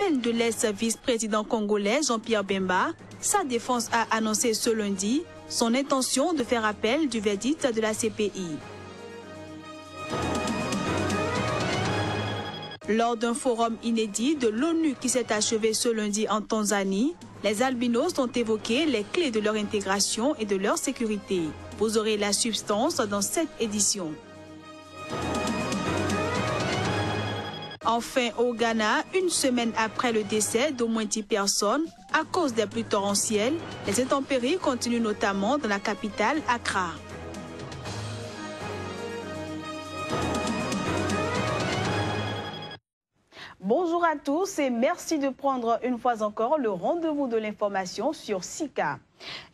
l'appel de l'ex-vice-président congolais Jean-Pierre Bemba, sa défense a annoncé ce lundi son intention de faire appel du verdict de la CPI. Lors d'un forum inédit de l'ONU qui s'est achevé ce lundi en Tanzanie, les albinos ont évoqué les clés de leur intégration et de leur sécurité. Vous aurez la substance dans cette édition. Enfin, au Ghana, une semaine après le décès d'au moins 10 personnes à cause des pluies torrentielles, les intempéries continuent notamment dans la capitale Accra. Bonjour à tous et merci de prendre une fois encore le rendez-vous de l'information sur Sika.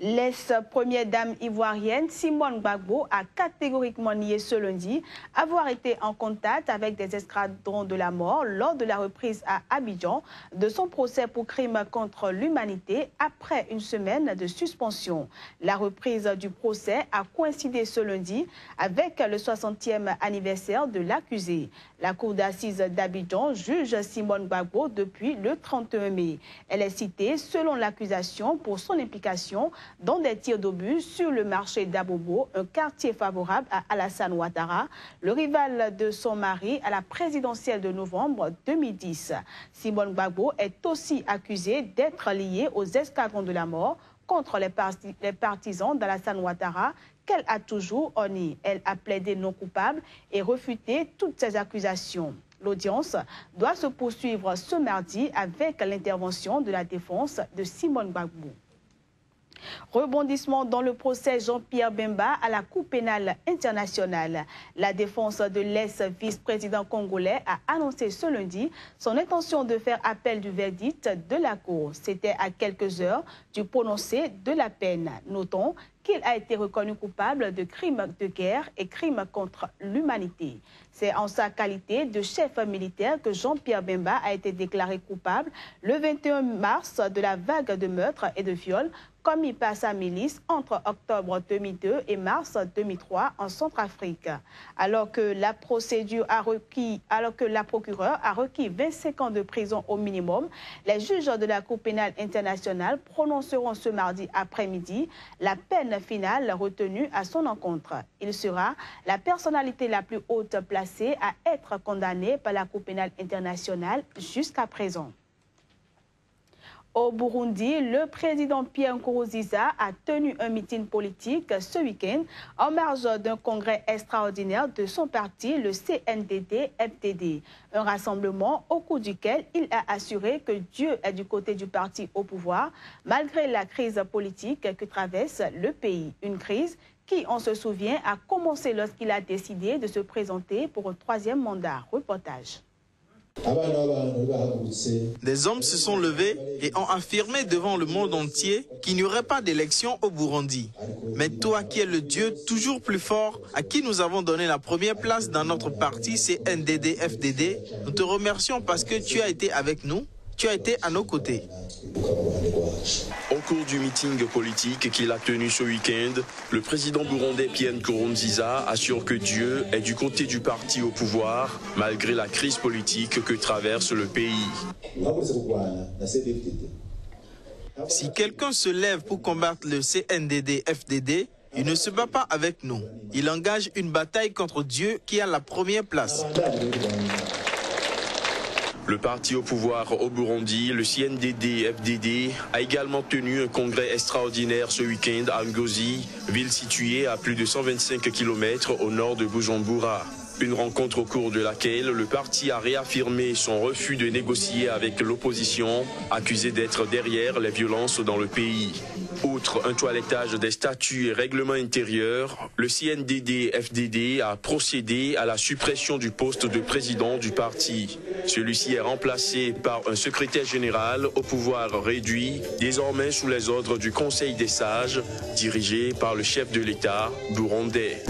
L'ex-première dame ivoirienne Simone Gbagbo a catégoriquement nié ce lundi avoir été en contact avec des escadrons de la mort lors de la reprise à Abidjan de son procès pour crime contre l'humanité après une semaine de suspension. La reprise du procès a coïncidé ce lundi avec le 60e anniversaire de l'accusé. La cour d'assises d'Abidjan juge Simone Gbagbo depuis le 31 mai. Elle est citée, selon l'accusation, pour son implication dans des tirs d'obus sur le marché d'Abobo, un quartier favorable à Alassane Ouattara, le rival de son mari à la présidentielle de novembre 2010. Simone Gbagbo est aussi accusée d'être liée aux escadrons de la mort contre les partisans d'Alassane Ouattara, qu'elle a toujours nié. Elle a plaidé non coupable et refuté toutes ces accusations. L'audience doit se poursuivre ce mardi avec l'intervention de la défense de Simone Gbagbo. Rebondissement dans le procès Jean-Pierre Bemba à la Cour pénale internationale. La défense de l'ex-vice-président congolais a annoncé ce lundi son intention de faire appel du verdict de la Cour. C'était à quelques heures du prononcé de la peine. Notons qu'il a été reconnu coupable de crimes de guerre et crimes contre l'humanité. C'est en sa qualité de chef militaire que Jean-Pierre Bemba a été déclaré coupable le 21 mars de la vague de meurtres et de viols commis par sa milice entre octobre 2002 et mars 2003 en Centrafrique. Alors que la procureure a requis 25 ans de prison au minimum, les juges de la Cour pénale internationale prononceront ce mardi après-midi la peine finale retenue à son encontre. Il sera la personnalité la plus haute placée à être condamnée par la Cour pénale internationale jusqu'à présent. Au Burundi, le président Pierre Nkurunziza a tenu un meeting politique ce week-end en marge d'un congrès extraordinaire de son parti, le CNDD-FDD. Un rassemblement au cours duquel il a assuré que Dieu est du côté du parti au pouvoir, malgré la crise politique que traverse le pays. Une crise qui, on se souvient, a commencé lorsqu'il a décidé de se présenter pour un troisième mandat. Reportage. Des hommes se sont levés et ont affirmé devant le monde entier qu'il n'y aurait pas d'élection au Burundi. Mais toi qui es le Dieu toujours plus fort, à qui nous avons donné la première place dans notre parti CNDD-FDD, nous te remercions parce que tu as été avec nous, tu as été à nos côtés. Au cours du meeting politique qu'il a tenu ce week-end, le président burundais Pierre Nkurunziza assure que Dieu est du côté du parti au pouvoir, malgré la crise politique que traverse le pays. Si quelqu'un se lève pour combattre le CNDD-FDD, il ne se bat pas avec nous. Il engage une bataille contre Dieu qui a la première place. Le parti au pouvoir au Burundi, le CNDD-FDD, a également tenu un congrès extraordinaire ce week-end à Ngozi, ville située à plus de 125 km au nord de Bujumbura. Une rencontre au cours de laquelle le parti a réaffirmé son refus de négocier avec l'opposition, accusée d'être derrière les violences dans le pays. Outre un toilettage des statuts et règlements intérieurs, le CNDD-FDD a procédé à la suppression du poste de président du parti. Celui-ci est remplacé par un secrétaire général au pouvoir réduit, désormais sous les ordres du Conseil des sages, dirigé par le chef de l'État burundais.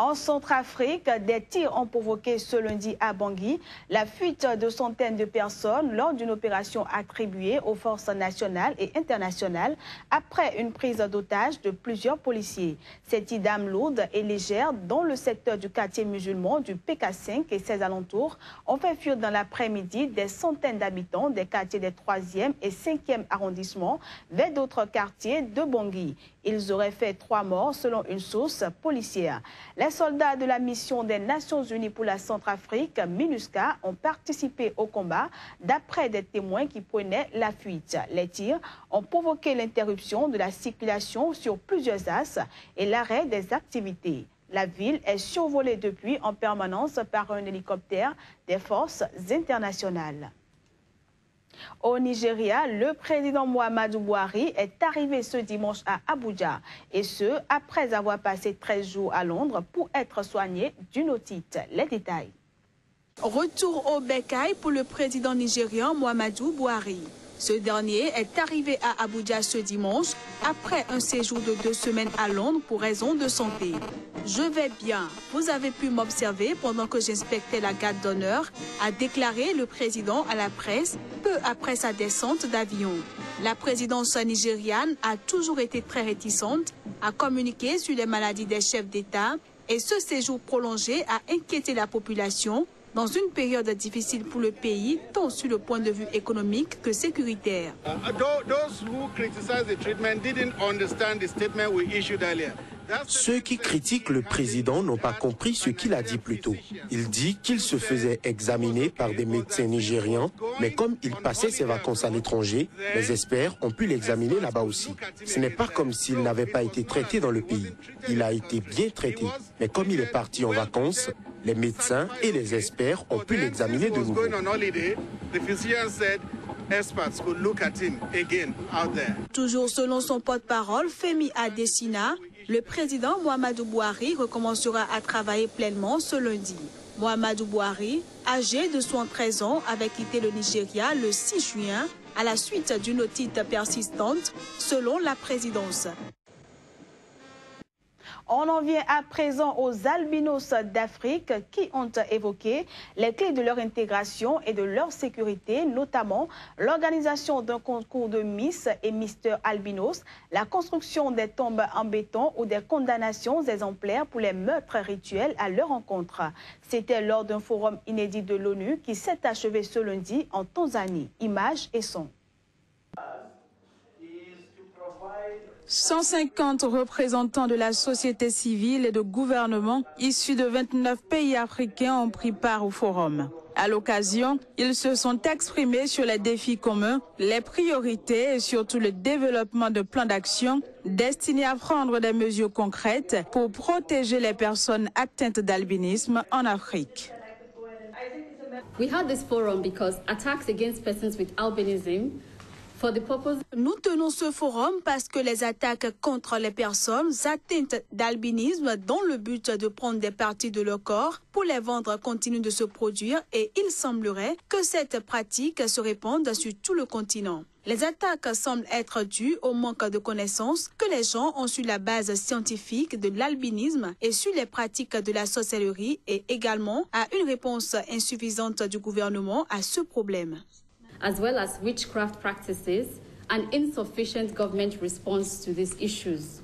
En Centrafrique, des tirs ont provoqué ce lundi à Bangui la fuite de centaines de personnes lors d'une opération attribuée aux forces nationales et internationales après une prise d'otage de plusieurs policiers. Cette idame lourde et légère dans le secteur du quartier musulman du PK5 et ses alentours ont fait fuir dans l'après-midi des centaines d'habitants des quartiers des 3e et 5e arrondissements vers d'autres quartiers de Bangui. Ils auraient fait 3 morts selon une source policière. Les soldats de la mission des Nations Unies pour la Centrafrique, MINUSCA, ont participé au combat d'après des témoins qui prenaient la fuite. Les tirs ont provoqué l'interruption de la circulation sur plusieurs axes et l'arrêt des activités. La ville est survolée depuis en permanence par un hélicoptère des forces internationales. Au Nigeria, le président Muhammadu Buhari est arrivé ce dimanche à Abuja, et ce, après avoir passé 13 jours à Londres pour être soigné d'une otite. Les détails. Retour au bercail pour le président nigérian Muhammadu Buhari. Ce dernier est arrivé à Abuja ce dimanche après un séjour de 2 semaines à Londres pour raison de santé. Je vais bien. Vous avez pu m'observer pendant que j'inspectais la garde d'honneur, a déclaré le président à la presse peu après sa descente d'avion. La présidence nigériane a toujours été très réticente à communiquer sur les maladies des chefs d'État et ce séjour prolongé a inquiété la population dans une période difficile pour le pays, tant sur le point de vue économique que sécuritaire. Ceux qui critiquent le président n'ont pas compris ce qu'il a dit plus tôt. Il dit qu'il se faisait examiner par des médecins nigérians, mais comme il passait ses vacances à l'étranger, les experts ont pu l'examiner là-bas aussi. Ce n'est pas comme s'il n'avait pas été traité dans le pays. Il a été bien traité, mais comme il est parti en vacances, les médecins et les experts ont pu l'examiner de nouveau. Toujours selon son porte-parole, Femi Adesina, le président Muhammadu Buhari recommencera à travailler pleinement ce lundi. Muhammadu Buhari, âgé de 73 ans, avait quitté le Nigeria le 6 juin à la suite d'une otite persistante, selon la présidence. On en vient à présent aux albinos d'Afrique qui ont évoqué les clés de leur intégration et de leur sécurité, notamment l'organisation d'un concours de Miss et Mister Albinos, la construction des tombes en béton ou des condamnations exemplaires pour les meurtres rituels à leur encontre. C'était lors d'un forum inédit de l'ONU qui s'est achevé ce lundi en Tanzanie. Images et sons. 150 représentants de la société civile et de gouvernements issus de 29 pays africains ont pris part au forum. À l'occasion, ils se sont exprimés sur les défis communs, les priorités et surtout le développement de plans d'action destinés à prendre des mesures concrètes pour protéger les personnes atteintes d'albinisme en Afrique. We had this forum because attacks against persons with albinism. Nous tenons ce forum parce que les attaques contre les personnes atteintes d'albinisme dans le but de prendre des parties de leur corps pour les vendre continuent de se produire et il semblerait que cette pratique se répande sur tout le continent. Les attaques semblent être dues au manque de connaissances que les gens ont sur la base scientifique de l'albinisme et sur les pratiques de la sorcellerie et également à une réponse insuffisante du gouvernement à ce problème. As well as witchcraft practices and insufficient government response to these issues.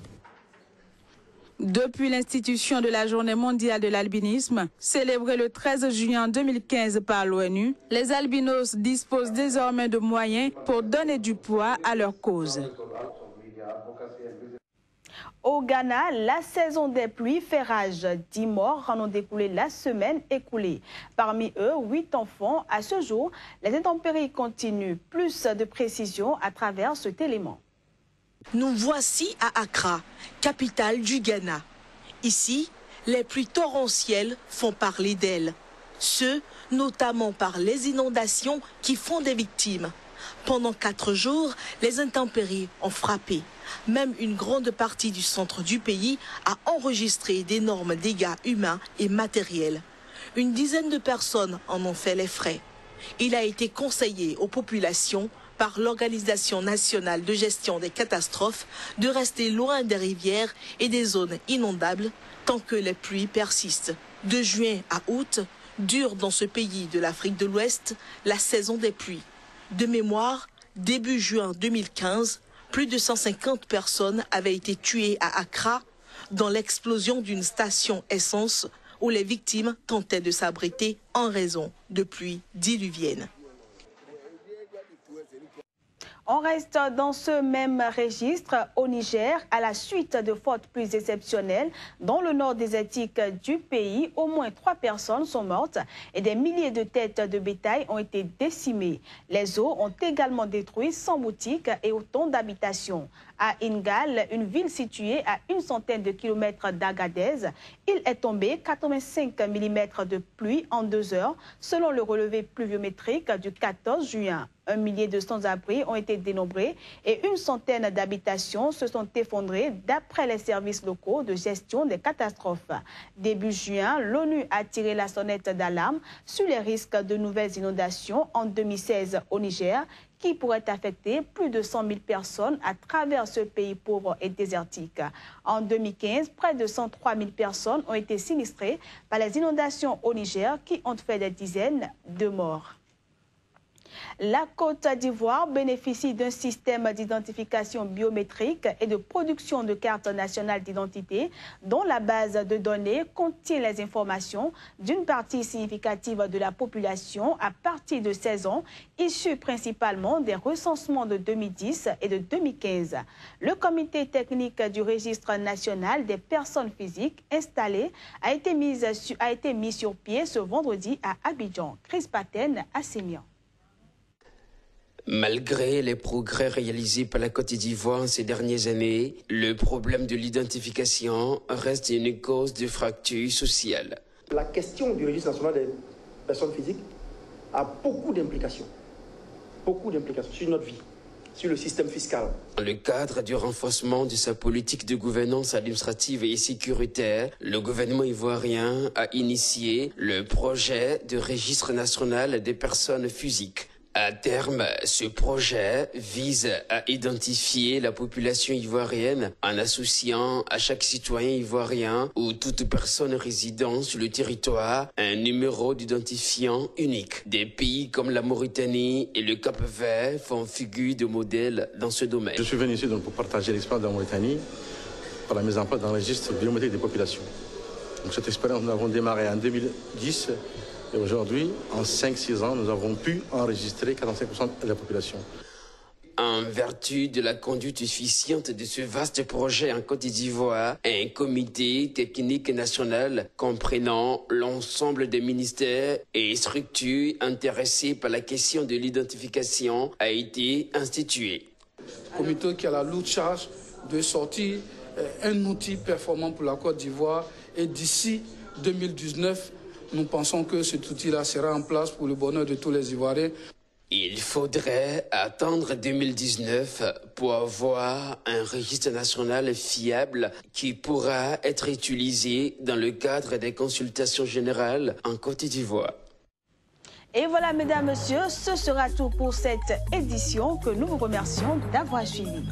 Depuis l'institution de la Journée mondiale de l'albinisme, célébrée le 13 juin 2015 par l'ONU, les albinos disposent désormais de moyens pour donner du poids à leur cause. Au Ghana, la saison des pluies fait rage. 10 morts en ont découlé la semaine écoulée. Parmi eux, 8 enfants. À ce jour, les intempéries continuent. Plus de précision à travers cet élément. Nous voici à Accra, capitale du Ghana. Ici, les pluies torrentielles font parler d'elles. Ce, notamment par les inondations qui font des victimes. Pendant 4 jours, les intempéries ont frappé. Même une grande partie du centre du pays a enregistré d'énormes dégâts humains et matériels. Une dizaine de personnes en ont fait les frais. Il a été conseillé aux populations par l'Organisation nationale de gestion des catastrophes de rester loin des rivières et des zones inondables tant que les pluies persistent. De juin à août, dure dans ce pays de l'Afrique de l'Ouest la saison des pluies. De mémoire, début juin 2015, plus de 150 personnes avaient été tuées à Accra dans l'explosion d'une station essence où les victimes tentaient de s'abriter en raison de pluies diluviennes. On reste dans ce même registre au Niger, à la suite de fortes pluies exceptionnelles. Dans le nord désertique du pays, au moins 3 personnes sont mortes et des milliers de têtes de bétail ont été décimées. Les eaux ont également détruit 100 boutiques et autant d'habitations. À Ingal, une ville située à une centaine de kilomètres d'Agadez, il est tombé 85 mm de pluie en 2 heures, selon le relevé pluviométrique du 14 juin. 1 millier de sans-abri ont été dénombrés et une centaine d'habitations se sont effondrées d'après les services locaux de gestion des catastrophes. Début juin, l'ONU a tiré la sonnette d'alarme sur les risques de nouvelles inondations en 2016 au Niger, qui pourrait affecter plus de 100 000 personnes à travers ce pays pauvre et désertique. En 2015, près de 103 000 personnes ont été sinistrées par les inondations au Niger qui ont fait des dizaines de morts. La Côte d'Ivoire bénéficie d'un système d'identification biométrique et de production de cartes nationales d'identité dont la base de données contient les informations d'une partie significative de la population à partir de 16 ans, issues principalement des recensements de 2010 et de 2015. Le comité technique du registre national des personnes physiques installé a été mis sur pied ce vendredi à Abidjan. Chris Paten à Sémian. Malgré les progrès réalisés par la Côte d'Ivoire ces dernières années, le problème de l'identification reste une cause de fracture sociale. La question du registre national des personnes physiques a beaucoup d'implications sur notre vie, sur le système fiscal. Dans le cadre du renforcement de sa politique de gouvernance administrative et sécuritaire, le gouvernement ivoirien a initié le projet de registre national des personnes physiques. À terme, ce projet vise à identifier la population ivoirienne en associant à chaque citoyen ivoirien ou toute personne résidant sur le territoire un numéro d'identifiant unique. Des pays comme la Mauritanie et le Cap-Vert font figure de modèle dans ce domaine. Je suis venu ici donc pour partager l'expérience de la Mauritanie pour la mise en place d'un registre biométrique des populations. Donc cette expérience, nous l'avons démarrée en 2010. Et aujourd'hui, en 5-6 ans, nous avons pu enregistrer 45% de la population. En vertu de la conduite efficiente de ce vaste projet en Côte d'Ivoire, un comité technique national comprenant l'ensemble des ministères et structures intéressées par la question de l'identification a été institué. Comité qui a la lourde charge de sortir un outil performant pour la Côte d'Ivoire et d'ici 2019, nous pensons que cet outil-là sera en place pour le bonheur de tous les Ivoiriens. Il faudrait attendre 2019 pour avoir un registre national fiable qui pourra être utilisé dans le cadre des consultations générales en Côte d'Ivoire. Et voilà, mesdames, messieurs, ce sera tout pour cette édition que nous vous remercions d'avoir suivi.